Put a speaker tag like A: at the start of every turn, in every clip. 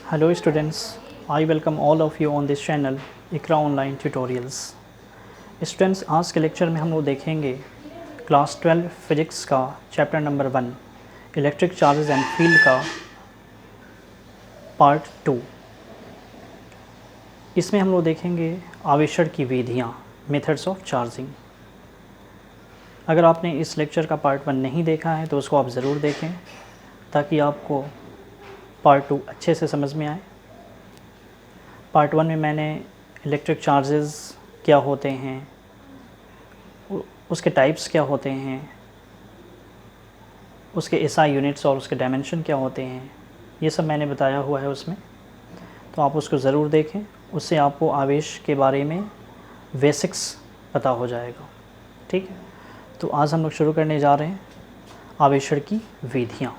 A: Hello students, I welcome all of you on this channel Iqra online tutorials. Students, आज के lecture में हम लोग देखेंगे क्लास 12 फिजिक्स का chapter number 1 electric charges and field का पार्ट 2। इसमें हम लोग देखेंगे आवेशण की विधियाँ, मेथड्स ऑफ चार्जिंग। अगर आपने इस लेक्चर का पार्ट 1 नहीं देखा है तो उसको आप ज़रूर देखें ताकि आपको पार्ट 2 अच्छे से समझ में आए। पार्ट 1 में मैंने इलेक्ट्रिक चार्जेस क्या होते हैं, उसके टाइप्स क्या होते हैं, उसके एसआई यूनिट्स और उसके डायमेंशन क्या होते हैं, ये सब मैंने बताया हुआ है उसमें, तो आप उसको ज़रूर देखें। उससे आपको आवेश के बारे में बेसिक्स पता हो जाएगा। ठीक है, तो आज हम लोग शुरू करने जा रहे हैं आवेशण की विधियाँ।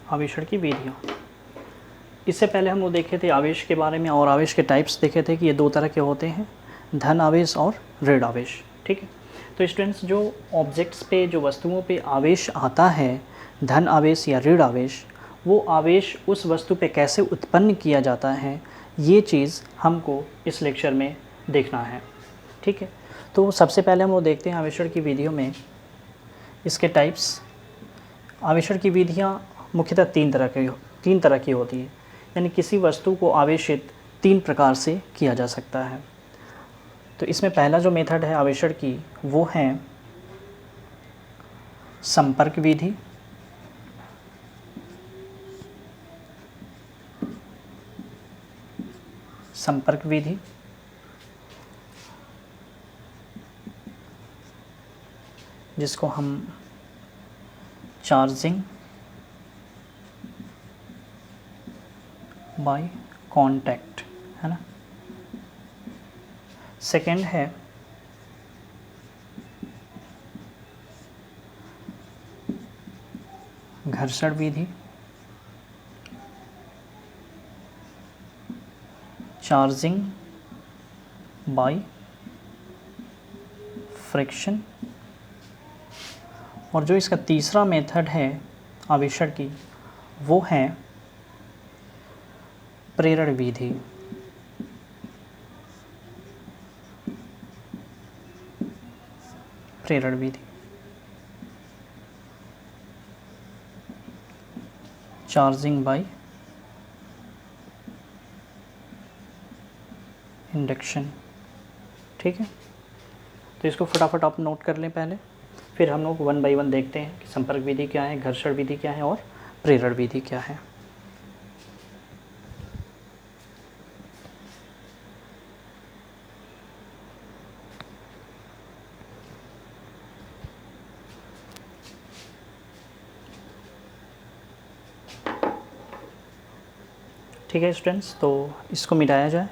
A: आवेशण की विधियाँ, इससे पहले हम लोग देखे थे आवेश के बारे में और आवेश के टाइप्स देखे थे कि ये 2 तरह के होते हैं, धन आवेश और ऋण आवेश। ठीक है, तो स्टूडेंट्स, जो ऑब्जेक्ट्स पे, जो वस्तुओं पे आवेश आता है, धन आवेश या ऋण आवेश, वो आवेश उस वस्तु पे कैसे उत्पन्न किया जाता है, ये चीज़ हमको इस लेक्चर में देखना है। ठीक है, तो सबसे पहले हम लोग देखते हैं आवेशण की विधियों में इसके टाइप्स। आवेशण की विधियाँ मुख्यतः 3 तरह की होती है, यानी किसी वस्तु को आवेशित 3 प्रकार से किया जा सकता है। तो इसमें पहला जो मेथड है आवेशण की, वो है संपर्क विधि, संपर्क विधि, जिसको हम चार्जिंग बाय कांटेक्ट, है ना। सेकंड है घर्षण विधि, चार्जिंग बाय फ्रिक्शन, और जो इसका तीसरा मेथड है आवेशण की, वो है प्रेरण विधि। प्रेरण विधि, चार्जिंग बाय इंडक्शन। ठीक है, तो इसको फटाफट आप नोट कर लें पहले, फिर हम लोग 1 बाय 1 देखते हैं कि संपर्क विधि क्या है, घर्षण विधि क्या है और प्रेरण विधि क्या है। ठीक है स्टूडेंट्स, तो इसको मिटाया जाए।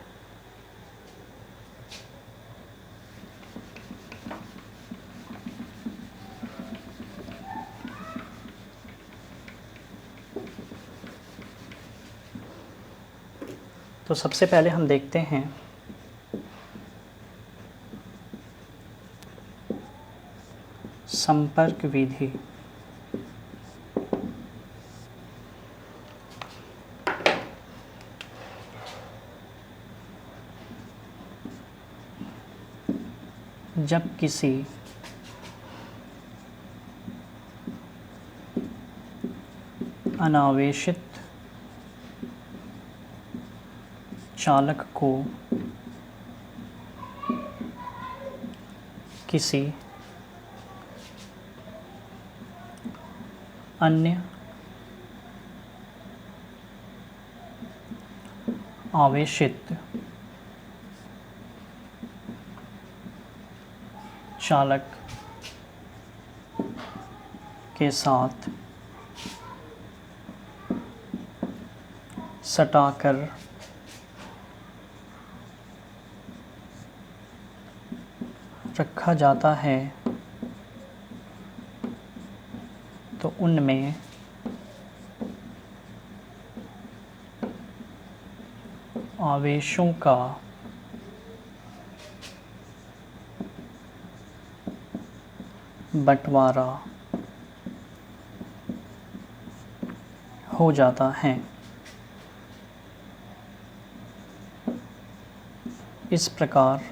A: तो सबसे पहले हम देखते हैं संपर्क विधि। जब किसी अनावेशित चालक को किसी अन्य आवेशित चालक के साथ सटाकर रखा जाता है तो उनमें आवेशों का बंटवारा हो जाता है। इस प्रकार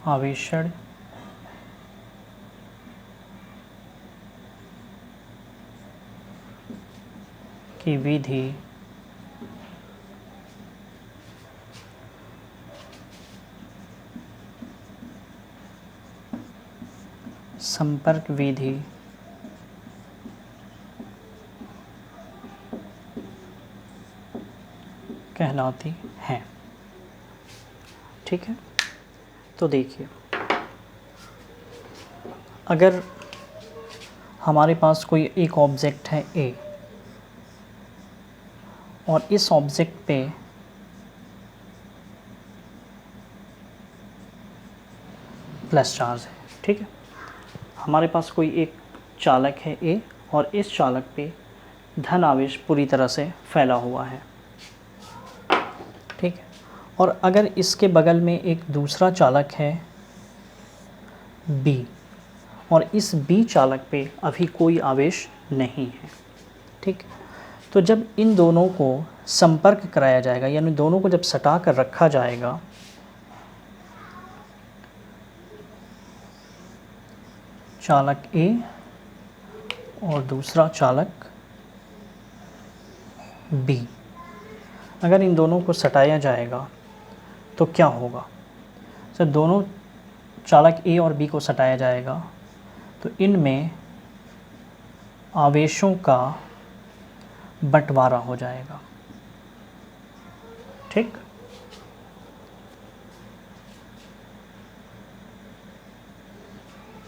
A: आवेशण की विधि संपर्क विधि कहलाती है। ठीक है, तो देखिए, अगर हमारे पास कोई एक ऑब्जेक्ट है ए और इस ऑब्जेक्ट पे प्लस चार्ज है, ठीक है, हमारे पास कोई एक चालक है ए और इस चालक पे धन आवेश पूरी तरह से फैला हुआ है, ठीक है, और अगर इसके बगल में एक दूसरा चालक है बी और इस बी चालक पे अभी कोई आवेश नहीं है, ठीक, तो जब इन दोनों को संपर्क कराया जाएगा, यानी दोनों को जब सटा कर रखा जाएगा, चालक ए और दूसरा चालक बी, अगर इन दोनों को सटाया जाएगा तो क्या होगा? जब दोनों चालक ए और बी को सटाया जाएगा तो इनमें आवेशों का बंटवारा हो जाएगा, ठीक।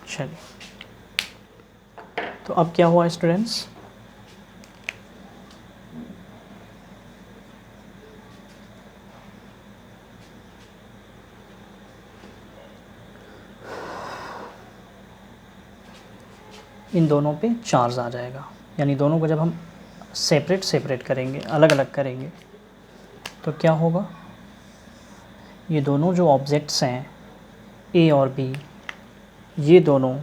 A: चलिए, तो अब क्या हुआ स्टूडेंट्स? इन दोनों पे चार्ज आ जाएगा, यानी दोनों को जब हम सेपरेट करेंगे, अलग अलग करेंगे, तो क्या होगा? ये दोनों जो ऑब्जेक्ट्स हैं ए और बी, ये दोनों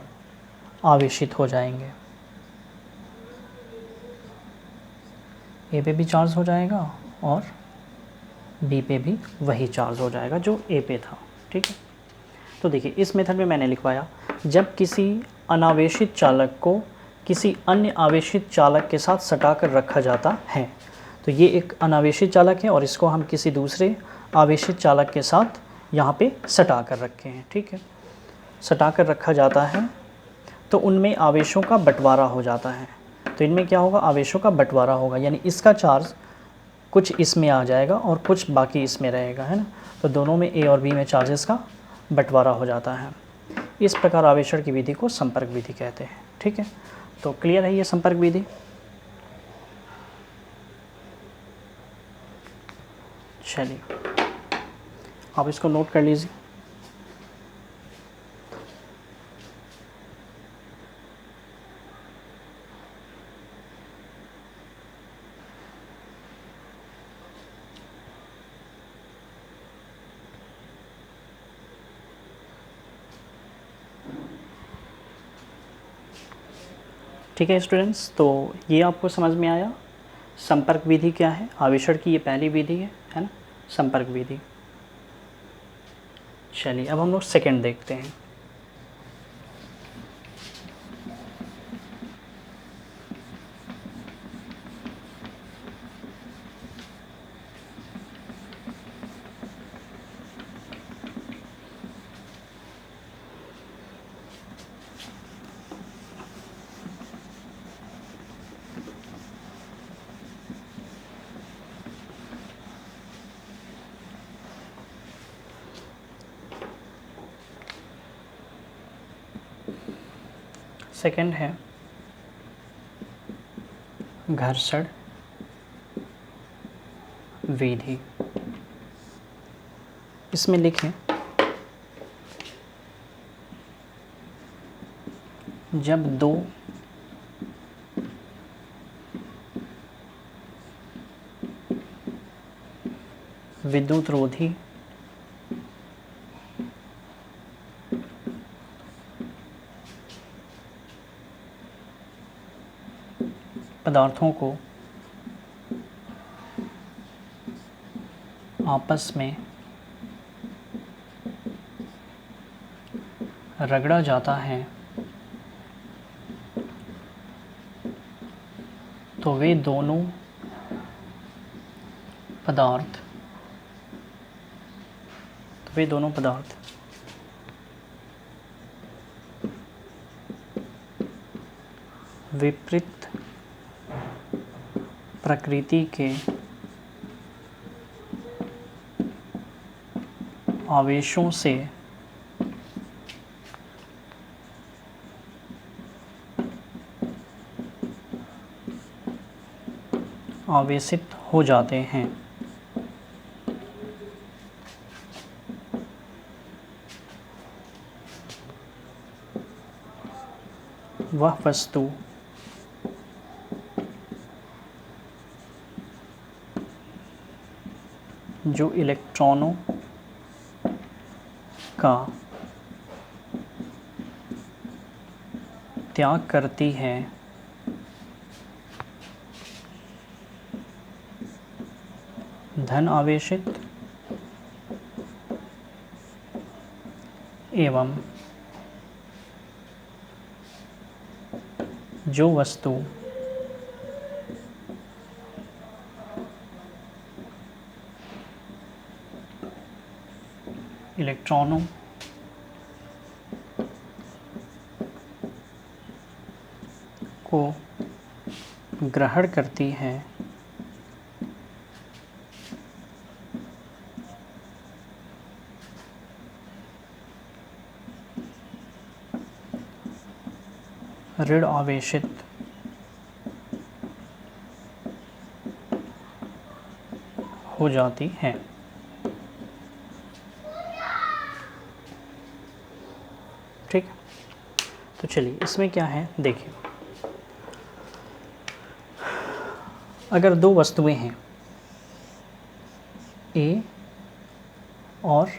A: आवेशित हो जाएंगे। ए पे भी चार्ज हो जाएगा और बी पे भी वही चार्ज हो जाएगा जो ए पे था, ठीक है। तो देखिए, इस मेथड में मैंने लिखवाया, जब किसी अनावेशित चालक को किसी अन्य आवेशित चालक के साथ सटाकर रखा जाता है, तो ये एक अनावेशित चालक है और इसको हम किसी दूसरे आवेशित चालक के साथ यहाँ पे सटा कर रखे हैं, ठीक है, सटा कर रखा जाता है, तो उनमें आवेशों का बंटवारा हो जाता है। तो इनमें क्या होगा? आवेशों का बंटवारा होगा, यानी इसका चार्ज कुछ इसमें आ जाएगा और कुछ बाकी इसमें रहेगा, है ना। तो दोनों में ए और बी में चार्जेस का बंटवारा हो जाता है। इस प्रकार आवेशण की विधि को संपर्क विधि कहते हैं, ठीक है। तो क्लियर है ये संपर्क विधि? चलिए, आप इसको नोट कर लीजिए। ठीक है स्टूडेंट्स, तो ये आपको समझ में आया संपर्क विधि क्या है। आवेशण की ये पहली विधि है ना, संपर्क विधि। चलिए, अब हम लोग सेकंड देखते हैं। सेकंड है घर्षण विधि। इसमें लिखें जब दो विद्युत रोधी पदार्थों को आपस में रगड़ा जाता है तो वे दोनों पदार्थ विपरीत प्रकृति के आवेशों से आवेशित हो जाते हैं। वह वस्तु जो इलेक्ट्रॉनों का त्याग करती है धन आवेशित एवं जो वस्तु इलेक्ट्रॉनों को ग्रहण करती है ऋण आवेशित हो जाती है। ठीक, तो चलिए इसमें क्या है देखिए। अगर दो वस्तुएं हैं ए और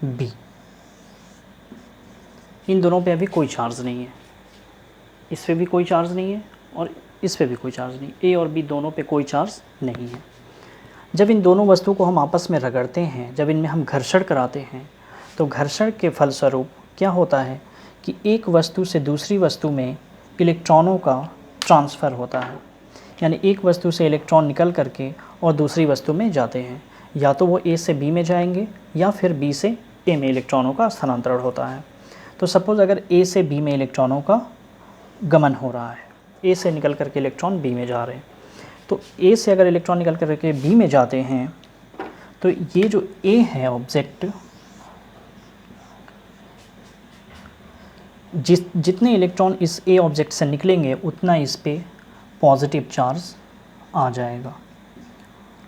A: बी, इन दोनों पे अभी कोई चार्ज नहीं है, इस पे भी कोई चार्ज नहीं है और इस पे भी कोई चार्ज नहीं, ए और बी दोनों पे कोई चार्ज नहीं है। जब इन दोनों वस्तुओं को हम आपस में रगड़ते हैं, जब इनमें हम घर्षण कराते हैं, तो घर्षण के फलस्वरूप क्या होता है कि एक वस्तु से दूसरी वस्तु में इलेक्ट्रॉनों का ट्रांसफ़र होता है। यानी एक वस्तु से इलेक्ट्रॉन निकल करके और दूसरी वस्तु में जाते हैं, या तो वो ए से बी में जाएंगे या फिर बी से ए में इलेक्ट्रॉनों का स्थानांतरण होता है। तो सपोज़ अगर ए से बी में इलेक्ट्रॉनों का गमन हो रहा है, ए से निकल करके इलेक्ट्रॉन बी में जा रहे हैं, तो ए से अगर इलेक्ट्रॉन निकल करके बी में जाते हैं तो ये जो ए है ऑब्जेक्ट, जितने इलेक्ट्रॉन इस ए ऑब्जेक्ट से निकलेंगे उतना इस पे पॉजिटिव चार्ज आ जाएगा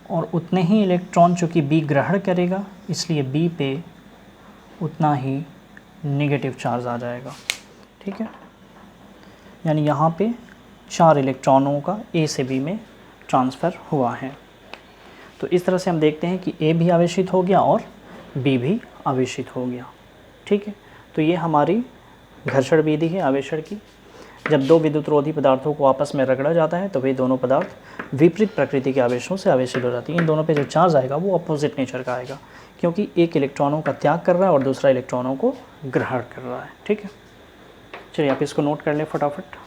A: और उतने ही इलेक्ट्रॉन चूँकि बी ग्रहण करेगा इसलिए बी पे उतना ही नेगेटिव चार्ज आ जाएगा। ठीक है, यानी यहाँ पे 4 इलेक्ट्रॉनों का ए से बी में ट्रांसफ़र हुआ है। तो इस तरह से हम देखते हैं कि ए भी आवेशित हो गया और बी भी आवेशित हो गया। ठीक है, तो ये हमारी घर्षण विधि है आवेशण की। जब दो विद्युतरोधी पदार्थों को आपस में रगड़ा जाता है तो वे दोनों पदार्थ विपरीत प्रकृति के आवेशों से आवेशित हो जाती हैं। इन दोनों पे जो चार्ज आएगा वो अपोजिट नेचर का आएगा, क्योंकि एक इलेक्ट्रॉनों का त्याग कर रहा है और दूसरा इलेक्ट्रॉनों को ग्रहण कर रहा है। ठीक है, चलिए आप इसको नोट कर लें फटाफट।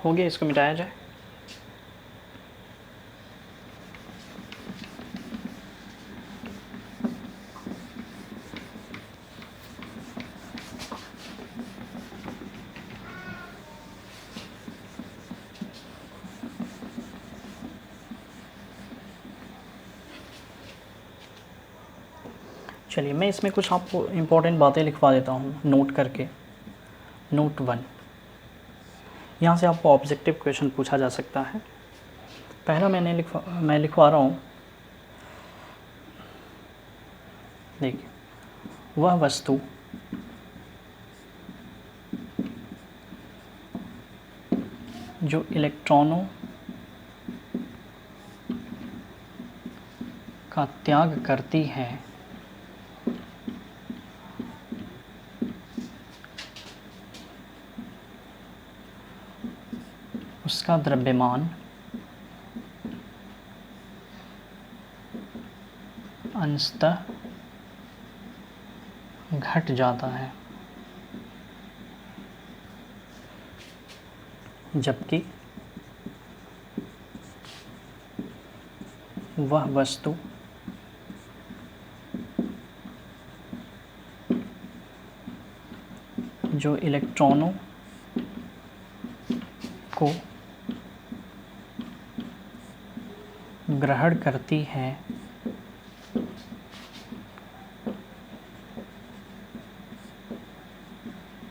A: हो गया, इसको मिटाया जाए। चलिए मैं इसमें कुछ आपको इम्पोर्टेंट बातें लिखवा देता हूँ नोट करके। नोट 1, यहाँ से आपको ऑब्जेक्टिव क्वेश्चन पूछा जा सकता है। पहला मैं लिखवा रहा हूँ, देखिए, वह वस्तु जो इलेक्ट्रॉनों का त्याग करती है उसका द्रव्यमान अंशतः घट जाता है, जबकि वह वस्तु जो इलेक्ट्रॉनों को ग्रहण करती है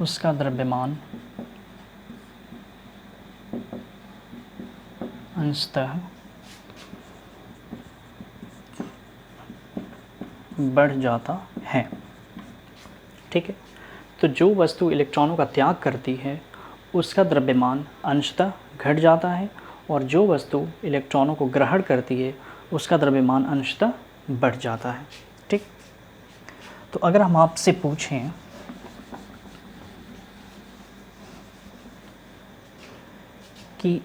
A: उसका द्रव्यमान अंशतः बढ़ जाता है। ठीक है, तो जो वस्तु इलेक्ट्रॉनों का त्याग करती है उसका द्रव्यमान अंशतः घट जाता है, और जो वस्तु इलेक्ट्रॉनों को ग्रहण करती है उसका द्रव्यमान अंशतः बढ़ जाता है। ठीक, तो अगर हम आपसे पूछें कि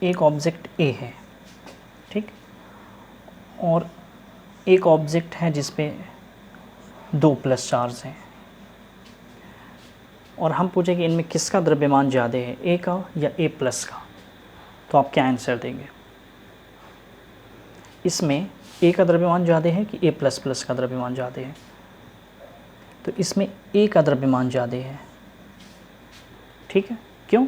A: एक ऑब्जेक्ट ए है, ठीक, और एक ऑब्जेक्ट है जिस पे 2 प्लस चार्ज हैं, और हम पूछें कि इनमें किसका द्रव्यमान ज़्यादा है, ए का या ए प्लस का, तो आप क्या आंसर देंगे? इसमें ए का द्रव्यमान ज़्यादा है कि ए प्लस प्लस का द्रव्यमान ज़्यादा है? तो इसमें ए का द्रव्यमान ज़्यादा है। ठीक है, क्यों?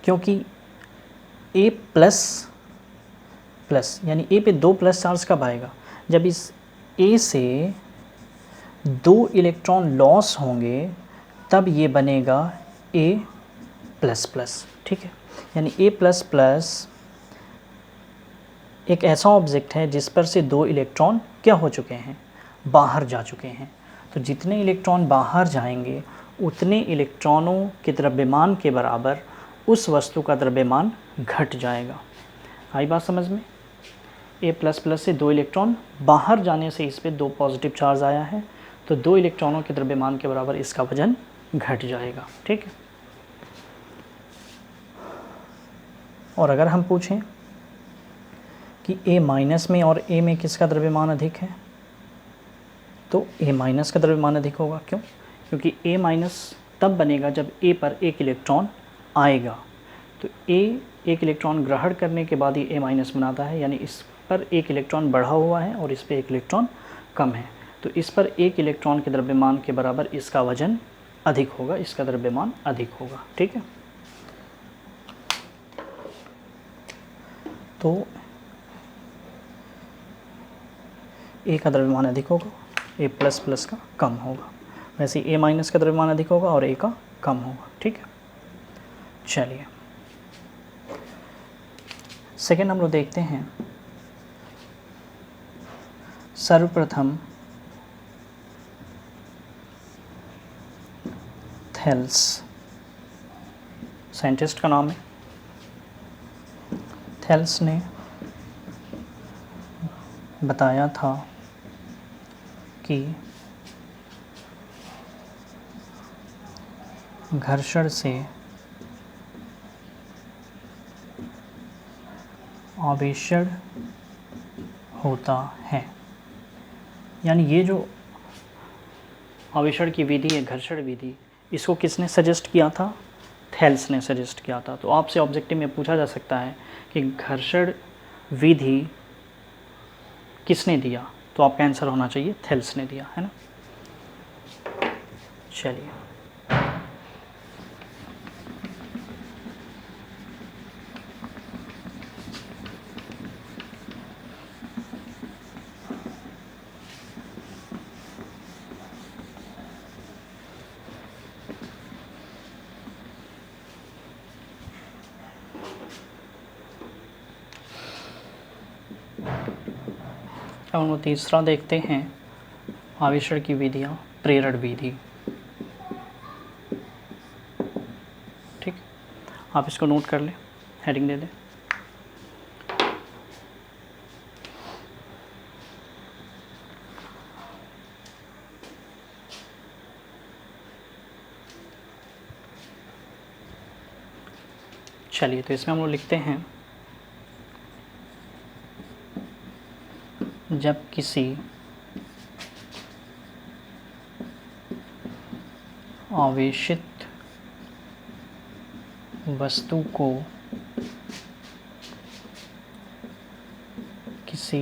A: क्योंकि ए प्लस प्लस यानी ए पे 2 प्लस चार्ज कब आएगा? जब इस ए से 2 इलेक्ट्रॉन लॉस होंगे तब ये बनेगा ए प्लस प्लस। ठीक है, यानी ए प्लस प्लस एक ऐसा ऑब्जेक्ट है जिस पर से 2 इलेक्ट्रॉन क्या हो चुके हैं? बाहर जा चुके हैं। तो जितने इलेक्ट्रॉन बाहर जाएंगे उतने इलेक्ट्रॉनों के द्रव्यमान के बराबर उस वस्तु का द्रव्यमान घट जाएगा। आई बात समझ में? ए प्लस प्लस से 2 इलेक्ट्रॉन बाहर जाने से इस पे 2 पॉजिटिव चार्ज आया है, तो 2 इलेक्ट्रॉनों के द्रव्यमान के बराबर इसका वजन घट जाएगा। ठीक है, और अगर हम पूछें कि ए माइनस में और ए में किसका द्रव्यमान अधिक है, तो ए माइनस का द्रव्यमान अधिक होगा। क्यों? क्योंकि ए माइनस तब बनेगा जब ए पर एक इलेक्ट्रॉन आएगा, तो ए एक इलेक्ट्रॉन ग्रहण करने के बाद ही ए माइनस बनाता है, यानी इस पर एक इलेक्ट्रॉन बढ़ा हुआ है और इस पर एक इलेक्ट्रॉन कम है, तो इस पर एक इलेक्ट्रॉन के द्रव्यमान के बराबर इसका वजन अधिक होगा, इसका द्रव्यमान अधिक होगा। ठीक है, तो ए का द्रव्यमान अधिक होगा, ए प्लस प्लस का कम होगा, वैसे ए माइनस का द्रव्यमान अधिक होगा और ए का कम होगा। ठीक है, चलिए सेकेंड हम लोग देखते हैं। सर्वप्रथम थेल्स साइंटिस्ट का नाम है। थेल्स ने बताया था कि घर्षण से आवेशण होता है, यानी ये जो आवेशण की विधि है, घर्षण विधि, इसको किसने सजेस्ट किया था? थेल्स ने सजेस्ट किया था। तो आपसे ऑब्जेक्टिव में पूछा जा सकता है कि घर्षण विधि किसने दिया, तो आपका आंसर होना चाहिए थेल्स ने दिया, है ना। चलिए अब हम तीसरा देखते हैं आवेशण की विधियाँ, प्रेरण विधि। ठीक, आप इसको नोट कर लें, हेडिंग दे दें। चलिए, तो इसमें हम लोग लिखते हैं, जब किसी आवेशित वस्तु को किसी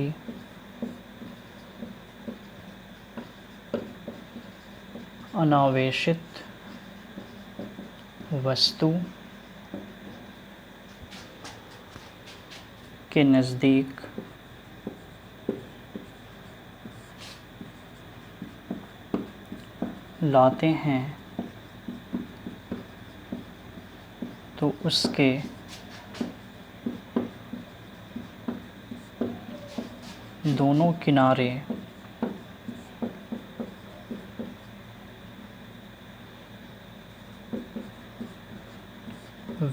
A: अनावेशित वस्तु के नज़दीक लाते हैं तो उसके दोनों किनारे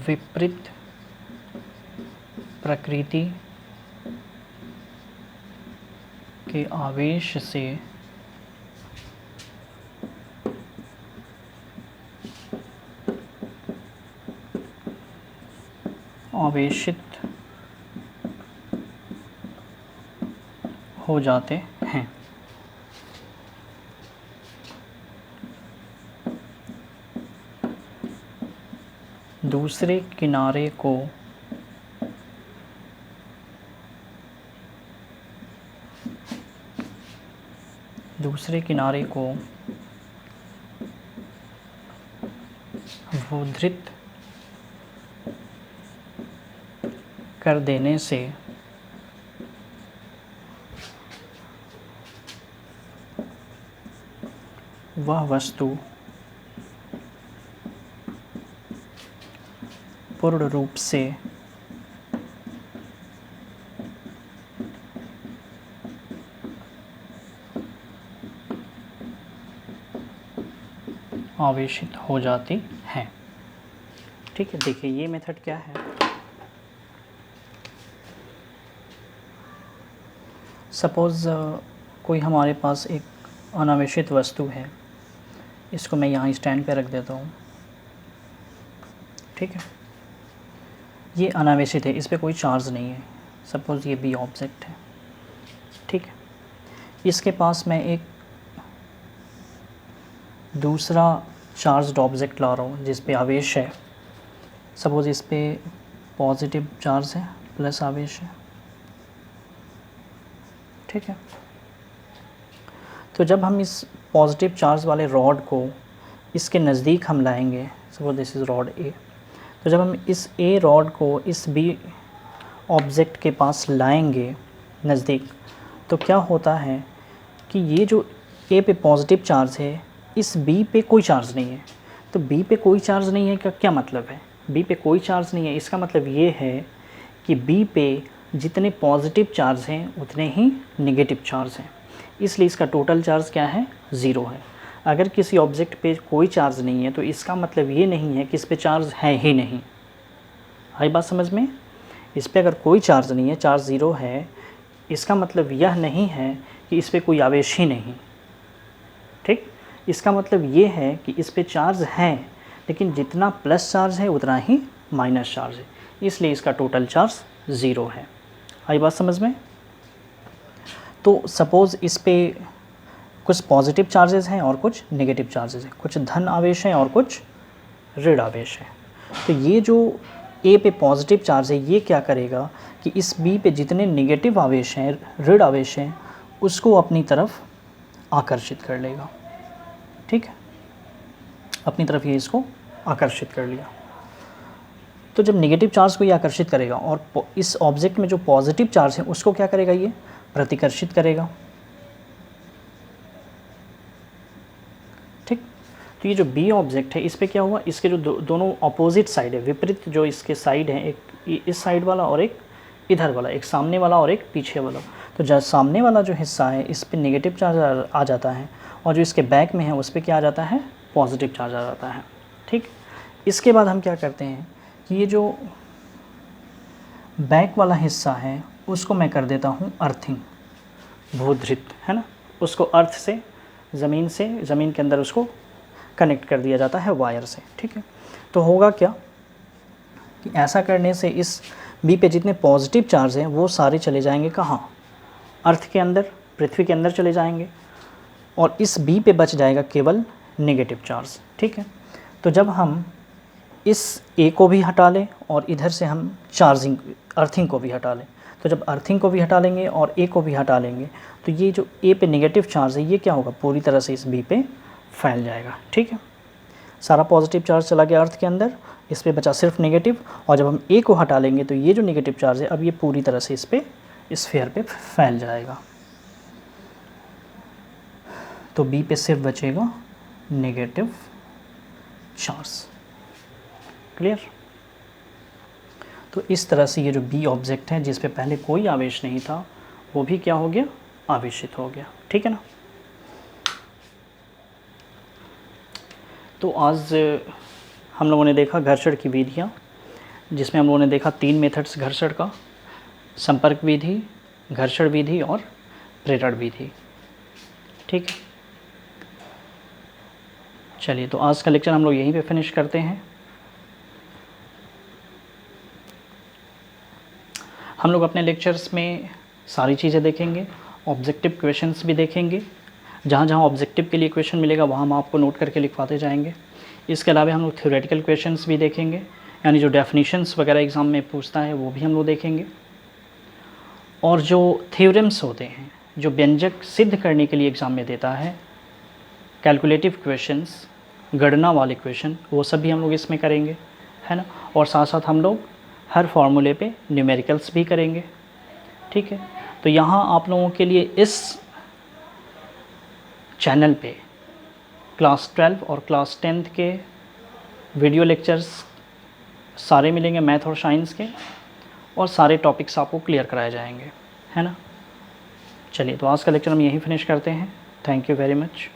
A: विपरीत प्रकृति के आवेश से आवेशित हो जाते हैं। दूसरे किनारे को अवरोधित कर देने से वह वस्तु पूर्ण रूप से आवेशित हो जाती है। ठीक है, देखिए ये मेथड क्या है। सपोज़ कोई हमारे पास एक अनावेशित वस्तु है, इसको मैं यहाँ स्टैंड पे रख देता हूँ। ठीक है, ये अनावेशित है, इस पे कोई चार्ज नहीं है। सपोज़ ये बी ऑब्जेक्ट है। ठीक है, इसके पास मैं एक दूसरा चार्ज्ड ऑब्जेक्ट ला रहा हूँ जिस पे आवेश है। सपोज़ इस पे पॉजिटिव चार्ज है, प्लस आवेश है। ठीक है, तो जब हम इस पॉजिटिव चार्ज वाले रॉड को इसके नज़दीक हम लाएंगे, सपोज दिस इज़ रॉड ए, तो जब हम इस ए रॉड को इस बी ऑब्जेक्ट के पास लाएंगे नज़दीक, तो क्या होता है कि ये जो ए पे पॉजिटिव चार्ज है, इस बी पे कोई चार्ज नहीं है। तो बी पे कोई चार्ज नहीं है का क्या मतलब है? बी पे कोई चार्ज नहीं है, इसका मतलब ये है कि बी पे जितने पॉजिटिव चार्ज हैं उतने ही नेगेटिव चार्ज हैं, इसलिए इसका टोटल चार्ज क्या है? ज़ीरो है। अगर किसी ऑब्जेक्ट पे कोई चार्ज नहीं है तो इसका मतलब ये नहीं है कि इस पे चार्ज है ही नहीं। आई बात समझ में? इस पे अगर कोई चार्ज नहीं है, चार्ज ज़ीरो है, इसका मतलब यह नहीं है कि इस पे कोई आवेश ही नहीं। ठीक, इसका मतलब ये है कि इस पे चार्ज है, लेकिन जितना प्लस चार्ज है उतना ही माइनस चार्ज है, इसलिए इसका टोटल चार्ज ज़ीरो है। आई बात समझ में? तो सपोज़ इस पे कुछ पॉजिटिव चार्जेस हैं और कुछ नेगेटिव चार्जेस हैं, कुछ धन आवेश हैं और कुछ ऋण आवेश है। तो ये जो ए पे पॉजिटिव चार्ज है, ये क्या करेगा कि इस बी पे जितने नेगेटिव आवेश हैं, ऋण आवेश हैं, उसको अपनी तरफ आकर्षित कर लेगा। ठीक है, अपनी तरफ ये इसको आकर्षित कर लिया। तो जब नेगेटिव चार्ज को ये आकर्षित करेगा और इस ऑब्जेक्ट में जो पॉजिटिव चार्ज है उसको क्या करेगा? ये प्रतिकर्षित करेगा। ठीक, तो ये जो बी ऑब्जेक्ट है, इस पे क्या हुआ? इसके जो दोनों अपोजिट साइड है, विपरीत जो इसके साइड हैं, एक इस साइड वाला और एक इधर वाला, एक सामने वाला और एक पीछे वाला, तो जब सामने वाला जो हिस्सा है इस पे नेगेटिव चार्ज आ जाता है और जो इसके बैक में है उस पर क्या आ जाता है, पॉजिटिव चार्ज आ जाता है। ठीक, इसके बाद हम क्या करते हैं कि ये जो बैक वाला हिस्सा है उसको मैं कर देता हूँ अर्थिंग, भूधृत है ना, उसको अर्थ से ज़मीन के अंदर उसको कनेक्ट कर दिया जाता है वायर से। ठीक है, तो होगा क्या कि ऐसा करने से इस बी पे जितने पॉजिटिव चार्ज हैं वो सारे चले जाएंगे कहाँ, अर्थ के अंदर, पृथ्वी के अंदर चले जाएंगे, और इस बी पे बच जाएगा केवल नेगेटिव चार्ज। ठीक है, तो जब हम इस ए को भी हटा लें और इधर से हम अर्थिंग को भी हटा लें, तो जब अर्थिंग को भी हटा लेंगे और ए को भी हटा लेंगे तो ये जो ए पे नेगेटिव चार्ज है ये क्या होगा, पूरी तरह से इस बी पे फैल जाएगा। ठीक है, सारा पॉजिटिव चार्ज चला गया अर्थ के अंदर, इस पे बचा सिर्फ नेगेटिव, और जब हम ए को हटा लेंगे तो ये जो नेगेटिव चार्ज है अब ये पूरी तरह से इस स्फीयर पे फैल जाएगा। तो बी पे सिर्फ बचेगा नेगेटिव चार्ज। क्लियर? तो इस तरह से ये जो बी ऑब्जेक्ट है जिस पे पहले कोई आवेश नहीं था वो भी क्या हो गया, आवेशित हो गया। ठीक है ना। तो आज हम लोगों ने देखा घर्षण की विधियाँ, जिसमें हम लोगों ने देखा 3 मेथड्स घर्षण का, संपर्क विधि, घर्षण विधि और प्रेरण विधि। ठीक है, चलिए तो आज का लेक्चर हम लोग यहीं पे फिनिश करते हैं। हम लोग अपने लेक्चर्स में सारी चीज़ें देखेंगे, ऑब्जेक्टिव क्वेश्चंस भी देखेंगे, जहाँ जहाँ ऑब्जेक्टिव के लिए क्वेश्चन मिलेगा वहाँ हम आपको नोट करके लिखवाते जाएंगे। इसके अलावा हम लोग थ्योरेटिकल क्वेश्चंस भी देखेंगे, यानी जो डेफिनेशंस वगैरह एग्ज़ाम में पूछता है वो भी हम लोग देखेंगे, और जो थ्योरम्स होते हैं जो व्यंजक सिद्ध करने के लिए एग्ज़ाम में देता है, कैलकुलेटिव क्वेश्चंस, गणना वाले क्वेश्चन, वो सब भी हम लोग इसमें करेंगे, है ना। और साथ साथ हम लोग हर फॉर्मूले पे न्यूमेरिकल्स भी करेंगे। ठीक है, तो यहाँ आप लोगों के लिए इस चैनल पे क्लास 12 और क्लास 10th के वीडियो लेक्चर्स सारे मिलेंगे, मैथ और साइंस के, और सारे टॉपिक्स आपको क्लियर कराए जाएंगे, है ना। चलिए तो आज का लेक्चर हम यहीं फिनिश करते हैं। Thank you very much.